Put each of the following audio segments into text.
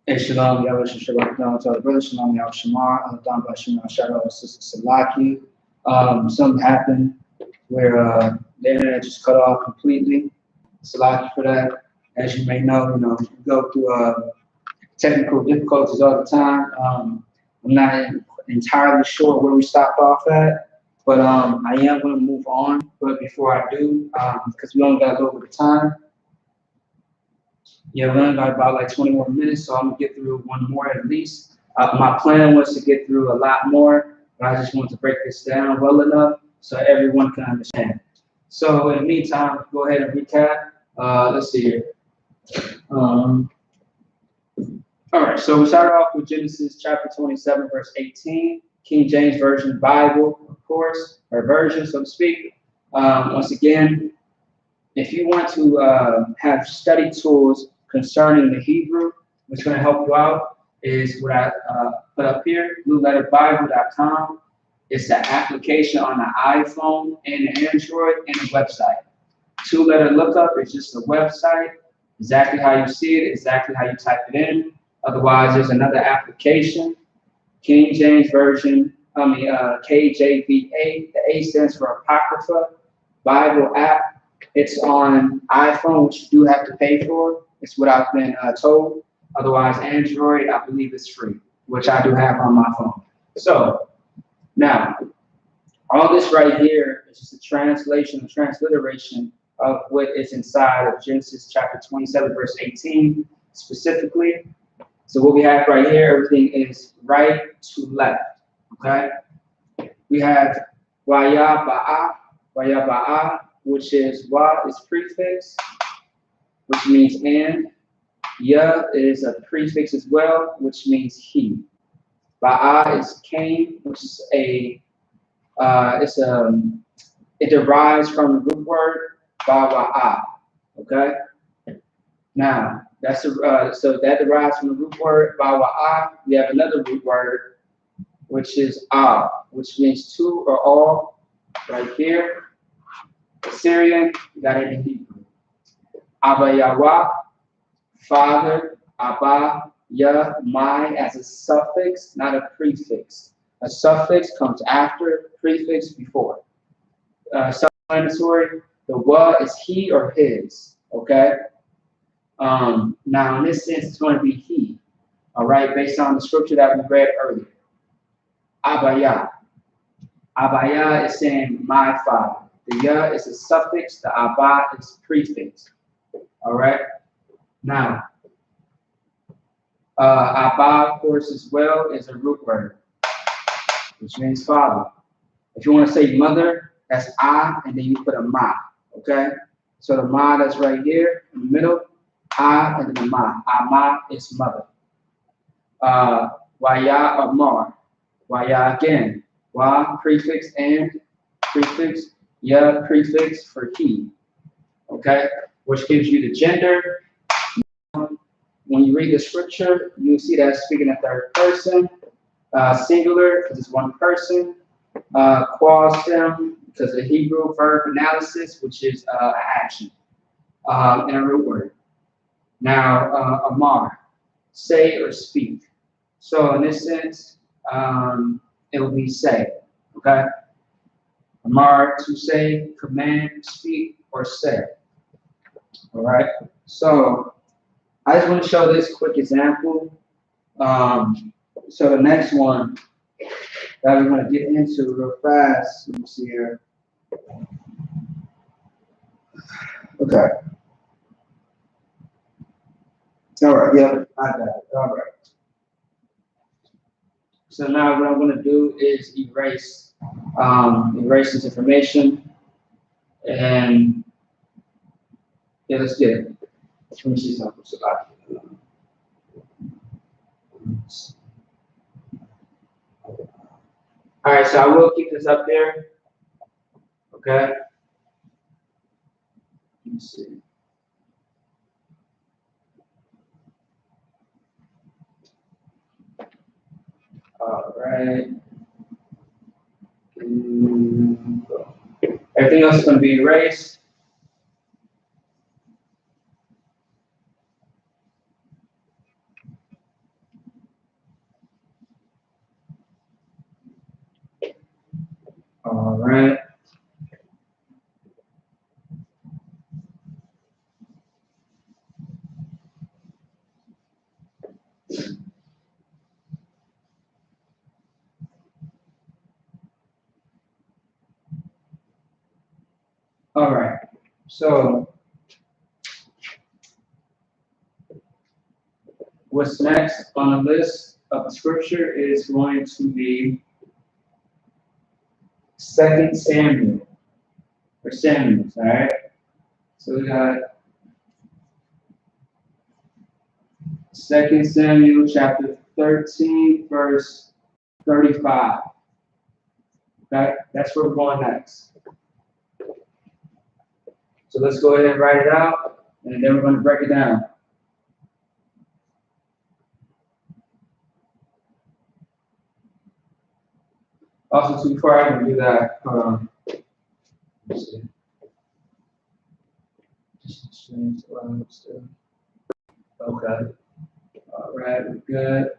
Hey, Shalom, Yahweh Shabbat, down to our brother, Shalom, Yahweh Shamar, down by Shema, shout out to Sister Salaki. Something happened where the internet just cut off completely. Salaki for that. As you may know, we go through technical difficulties all the time. I'm not entirely sure where we stopped off at, but I am going to move on. But before I do, because we only got a little bit of time, yeah, we only got about like 20 more minutes, so I'm gonna get through one more at least. My plan was to get through a lot more, but I just wanted to break this down well enough so everyone can understand. So in the meantime, go ahead and recap. Let's see here. All right, so we started off with Genesis chapter 27, verse 18, King James Version Bible, of course, or version, so to speak. Once again, if you want to have study tools concerning the Hebrew, what's going to help you out is what I put up here, blueletterbible.com. It's the application on the iPhone and the Android and the website. Two-letter lookup is just a website, exactly how you see it, exactly how you type it in. Otherwise, there's another application, King James Version, KJVA. The A stands for Apocrypha Bible app. It's on iPhone, which you do have to pay for. It's what I've been told. Otherwise, Android, I believe it's free, which I do have on my phone. So now, all this right here is just a translation, a transliteration of what is inside of Genesis chapter 27, verse 18, specifically. So what we have right here, everything is right to left, okay? We have Waya Ba'a, which is Wa is prefix, which means and. Ya is a prefix as well, which means he. Ba'a is came, which is it derives from the root word Bawa'a. Okay. Now that's so that derives from the root word Bawa'a. We have another root word, which is which means two or all, right here. Syrian, you got it in Hebrew. Abba Yahweh, father, Abba, Yah, my as a suffix, not a prefix. A suffix comes after, prefix before. Self-explanatory, the wa is he or his, okay? Now in this sense, it's going to be he, all right, based on the scripture that we read earlier. Abba Yah. Abba Yah is saying my father. The Yah is a suffix, the Abba is prefix. All right. Now, Abba, of course, as well, is a root word, which means father. If you want to say mother, that's I, and then you put a ma. Okay. So the ma that's right here in the middle, I, and then the ma. Ama is mother. Waya Amar. Waya again. Wa prefix and prefix. Ya prefix for he, okay, which gives you the gender. When you read the scripture, you see that speaking in third person, singular because it's one person, quasi because of Hebrew verb analysis, which is action, and a root word. Now, Amar, say or speak. So in this sense, it will be say, okay. Amar, to say, command, speak, or say. All right. So I just want to show this quick example. So the next one that we're going to get into real fast. Let me see here. Okay. All right. Yep. I got it. All right. So now what I'm going to do is erase this information, and yeah, let's get it. Let me see something. All right, so I will keep this up there. Okay. Let me see. All right. Everything else is going to be erased. All right. All right. So what's next on the list of the scripture is going to be 2 Samuel, or Samuel, all right? So we got 2 Samuel chapter 13, verse 35. Okay, that's where we're going next. So let's go ahead and write it out, and then we're going to break it down. Also, before I can do that, let's see. Just change the language too. Okay. All right, we're good.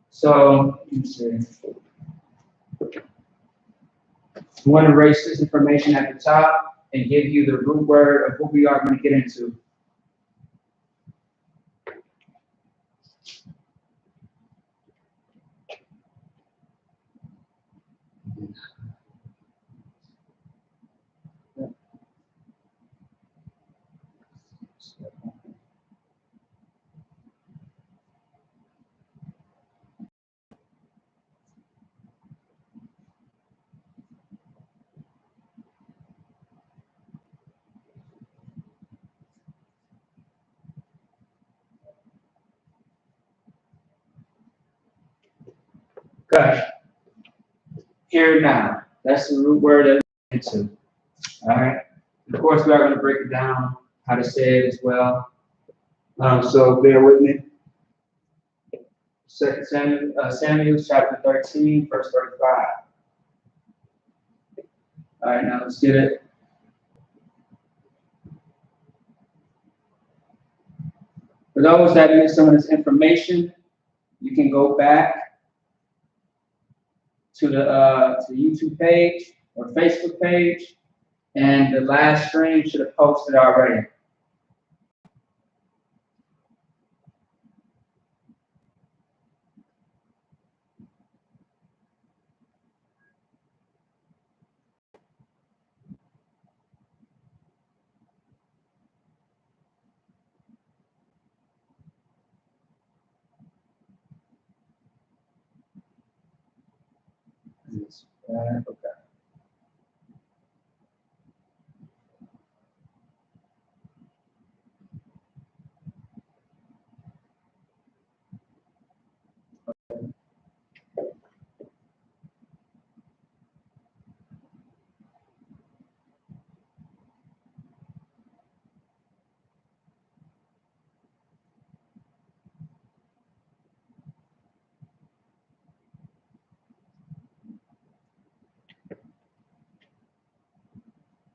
So, let me see. We want to erase this information at the top and give you the root word of what we are going to get into. Okay. Here now. That's the root word that we're into. All right. Of course, we are going to break it down, how to say it as well. So bear with me. 2 Samuel chapter 13, verse 35. All right, now let's get it. For those that need some of this information, you can go back to the YouTube page or Facebook page, and the last stream should have posted already. Okay.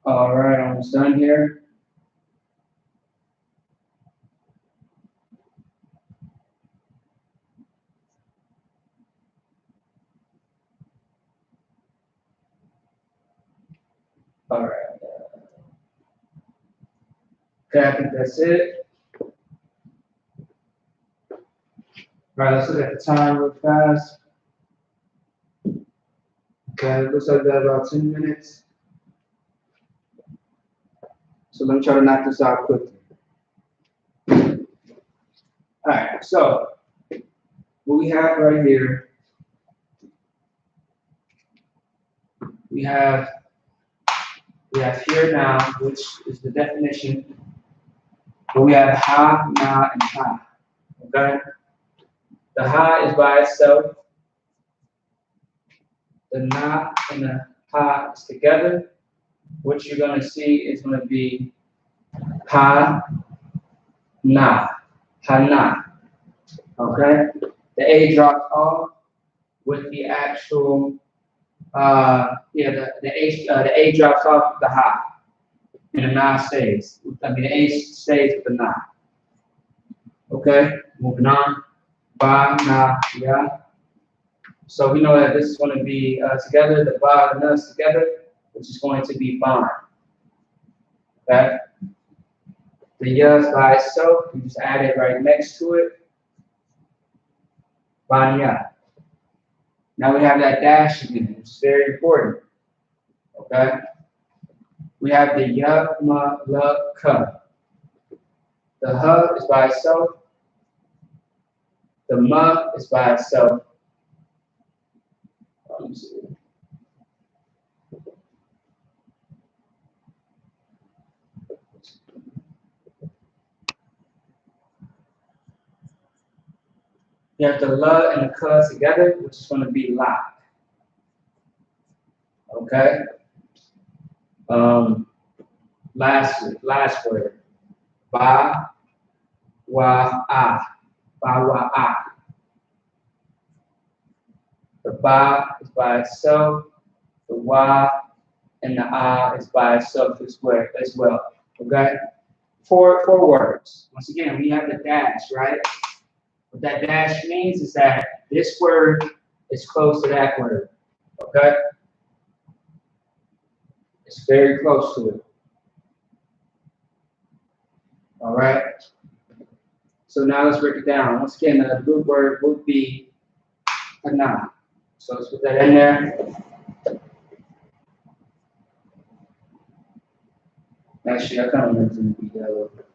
All right, almost done here. All right. Okay, I think that's it. All right, let's look at the time real fast. Okay, it looks like we got about 10 minutes. So let me try to knock this out quickly. All right, so what we have right here, we have here now, which is the definition. But we have ha, na, and ha. Okay? The ha is by itself. The na and the ha is together. What you're going to see is going to be ha, na, ha, na. Okay? The A drops off with the actual, the A drops off the ha. And the na stays. I mean, the A stays with the na. Okay? Moving on. Ba, na, ya. So we know that this is going to be together, the ba and us together, which is going to be bond. Okay? The ya is by itself, you just add it right next to it. Banya. Now we have that dash again, which is very important. Okay? We have the ya, ma, la, ka. The ha is by itself. The ma is by itself. Let me see. You have the la and the ka together, which is going to be la. Okay? Last word. Ba, wa, a. Ba, wa, a. The ba is by itself. The wa and the a is by itself as well. Okay? Four words. Once again, we have the dash, right? What that dash means is that this word is close to that word. Okay? It's very close to it. All right? So now let's break it down. Once again, the root word would be hana. So let's put that in there. Actually, I kind of want to be that a little bit.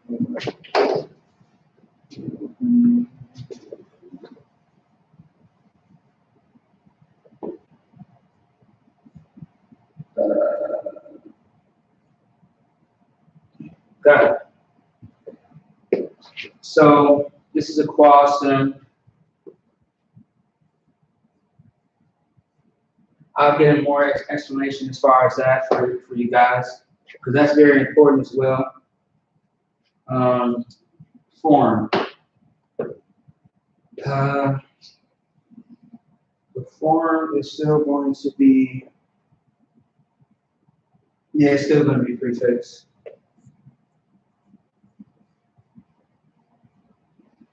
Got it. So this is a quassim. I'll get a more explanation as far as that for you guys, because that's very important as well. Form. The form is still going to be, yeah, it's still going to be prefix.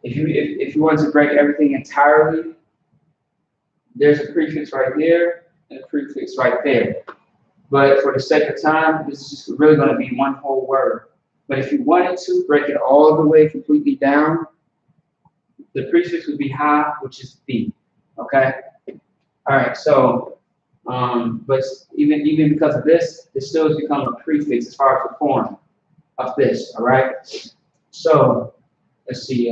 If you want to break everything entirely, there's a prefix right there and a prefix right there. But for the sake of time, this is just really going to be one whole word. But if you wanted to break it all the way completely down, the prefix would be ha, which is the. Okay? All right, so, but even because of this, it still has become a prefix as far as the form of this, all right? So, let's see,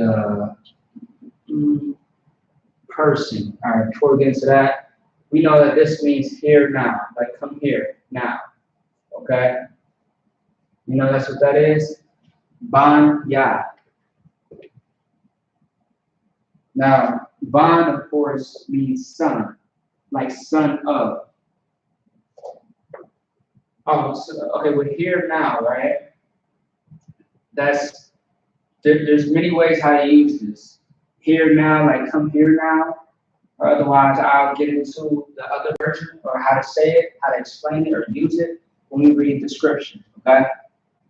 person. All right, before we get into that, we know that this means here now, like come here now, okay? You know that's what that is? Ban ya. Now, ban, of course, means son, like son of. Oh, so, okay, we're here now, right? There's many ways how to use this. Here now, like come here now, or otherwise I'll get into the other version, or how to say it, how to explain it, or use it when we read the scripture, okay?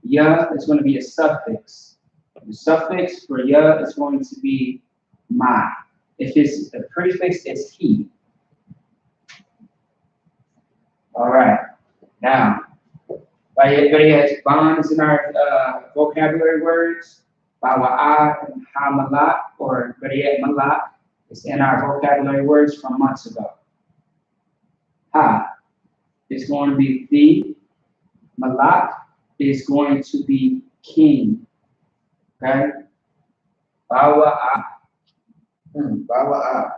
Ya is going to be a suffix. The suffix for ya is going to be ma. If it's a prefix, it's he. All right. Now, by everybody has bonds in our vocabulary words. Bawa'ah and hamalat, or beriyat malat, is in our vocabulary words from months ago. Ha is going to be the. Malat is going to be king. Okay? Bawa'ah. Bawa'ah.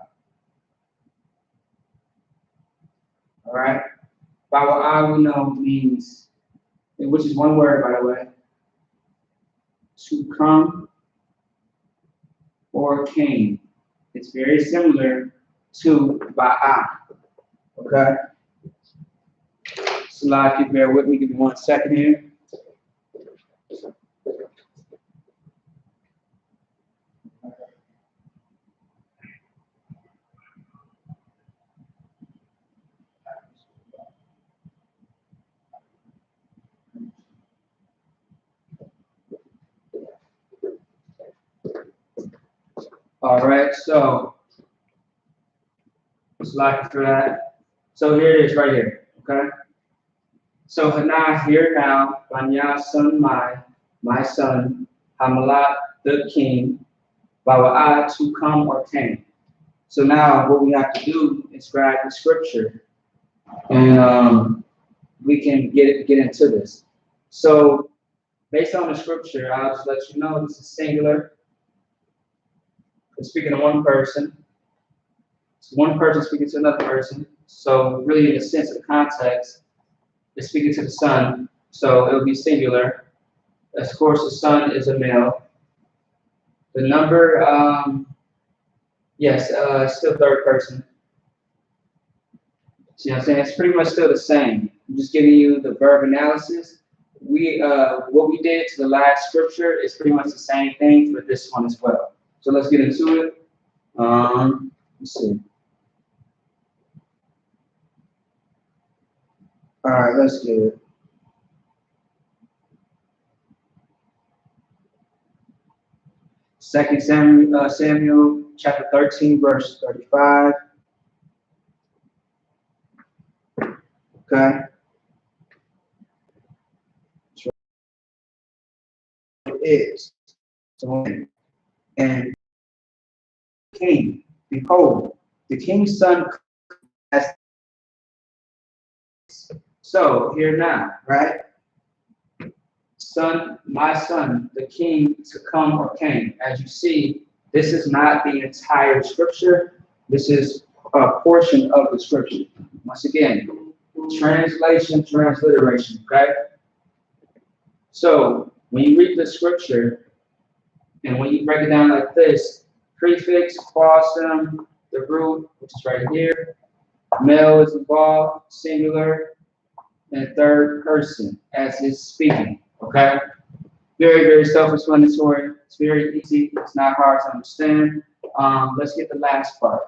All right? Bawa'ah we know means, which is one word by the way, to come or came. It's very similar to ba'a. Okay? So if you bear with me, give me 1 second here. All right, so like for that. So here it is right here, okay? So Hana, here now, Banya son my son, Hamalat the king, Bawa'a to come or came. So now what we have to do is grab the scripture and we can get into this. So based on the scripture, I'll just let you know this is singular. It's speaking to one person. It's one person speaking to another person. So really in the sense of the context, it's speaking to the son. So it'll be singular. Of course, the son is a male. The number, yes, still third person. See what I'm saying? It's pretty much still the same. I'm just giving you the verb analysis. What we did to the last scripture is pretty much the same thing for this one as well. So let's get into it. Let's see. All right, let's do it. Second Samuel chapter 13, verse 35. Okay. It is. So, and king, behold, the king's son has. So here now, right? Son, my son, the king to come or came. As you see, this is not the entire scripture. This is a portion of the scripture. Once again, translation, transliteration, okay? So when you read the scripture, and when you break it down like this, prefix, quasum, the root, which is right here, male is involved, singular, and third person as is speaking, okay? Very, very self-explanatory. It's very easy. It's not hard to understand. Let's get the last part,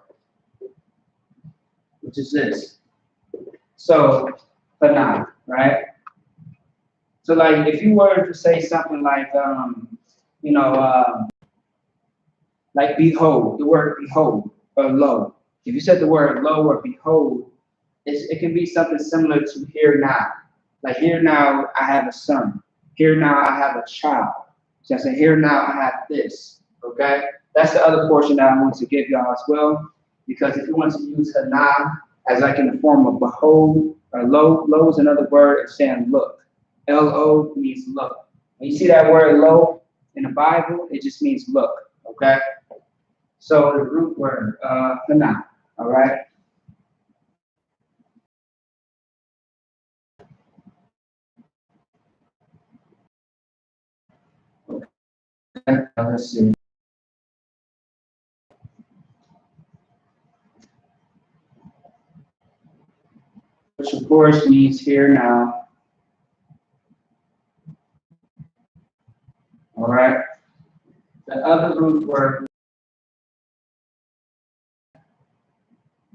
which is this. So, Panah, right? So, like, if you were to say something like, like behold, the word behold or lo. If you said the word lo or behold, it can be something similar to here now. Like here now, I have a son. Here now, I have a child. So I say here now, I have this. Okay, that's the other portion that I want to give y'all as well. Because if you want to use hana as like in the form of behold or lo is another word of saying look. Lo means look. When you see that word lo in the Bible, it just means look. Okay. So the root word hana. All right. Let's see. Which of course means here now. All right. The other root word,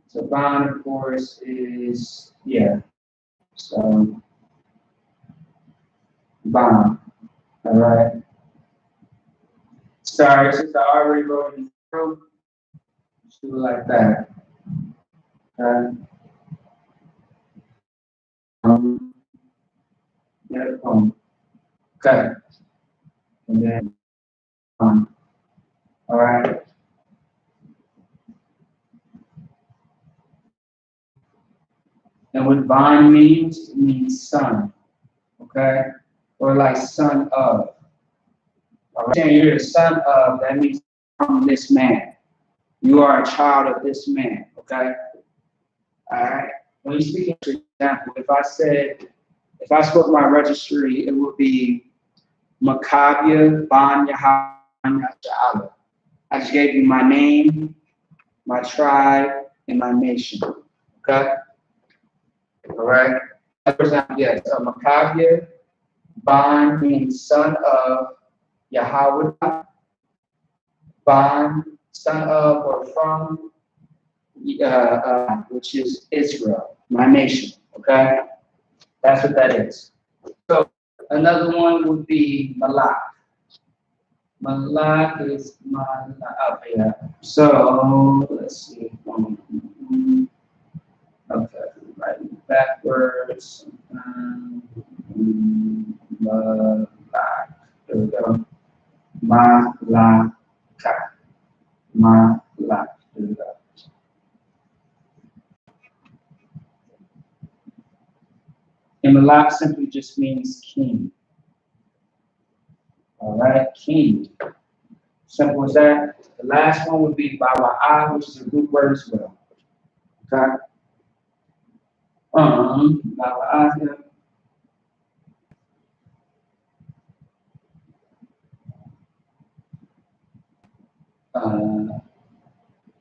so bond, of course, is yeah. So bond. All right. Sorry, since I already wrote it through, just do it like that. Okay. Yeah, okay. And then all right. And what bond means, it means son. Okay? Or like son of. All right. Saying you're the son of, that means from this man. You are a child of this man. Okay? All right. When you speak, for example, if I spoke my registry, it would be Makabia Ban Yahanna Shala. I just gave you my name, my tribe, and my nation. Okay? All right. For example, yes, Makabia Ban means son of Yahweh. Ban, son of or from, which is Israel, my nation. Okay? That's what that is. So another one would be Malak. Malak is Malak. Oh, yeah. So let's see. backwards. There we go. Malaka. Malak. There we go. And Malak simply just means king. All right, king. Simple as that. The last one would be Bawa'ah, which is a root word as well. Okay. Bawa'ah here.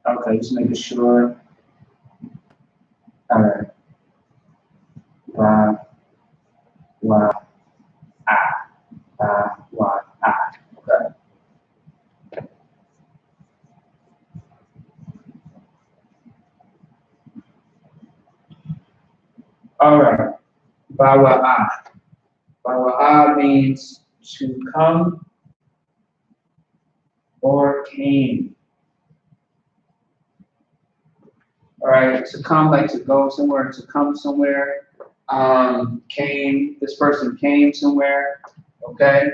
Okay, just making sure. All right. Bawa'ah. Bawa'ah. Okay. All right. Bawa'ah. Bawa'ah means to come or came. All right, to come, like to go somewhere, to come somewhere. Came, this person came somewhere, okay?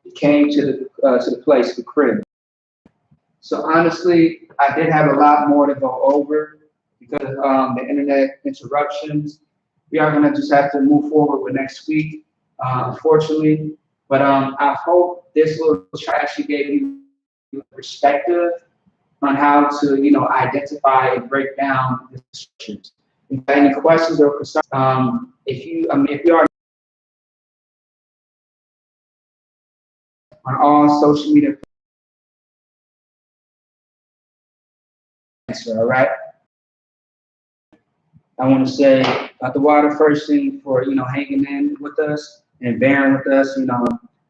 He came to the place, the crib. So honestly, I did have a lot more to go over because the internet interruptions. We are gonna just have to move forward with next week, unfortunately. But I hope this little chat actually gave you perspective on how to, identify and break down the scriptures. If you have any questions or concerns, if you are on all social media, all right. I want to say Dr. Water first thing for hanging in with us and bearing with us.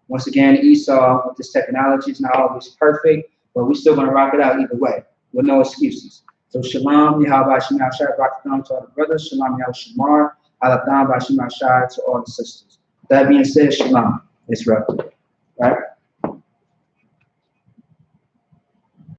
Once again, Esau with this technology is not always perfect, but we're still gonna rock it out either way with no excuses. So Shalom, Yahweh Shem Yahshua, Rakathan to all the brothers, Shalom Yahweh Shamar, Alathan Bashim Yahshua to all the sisters. That being said, Shalom, Israel. Right?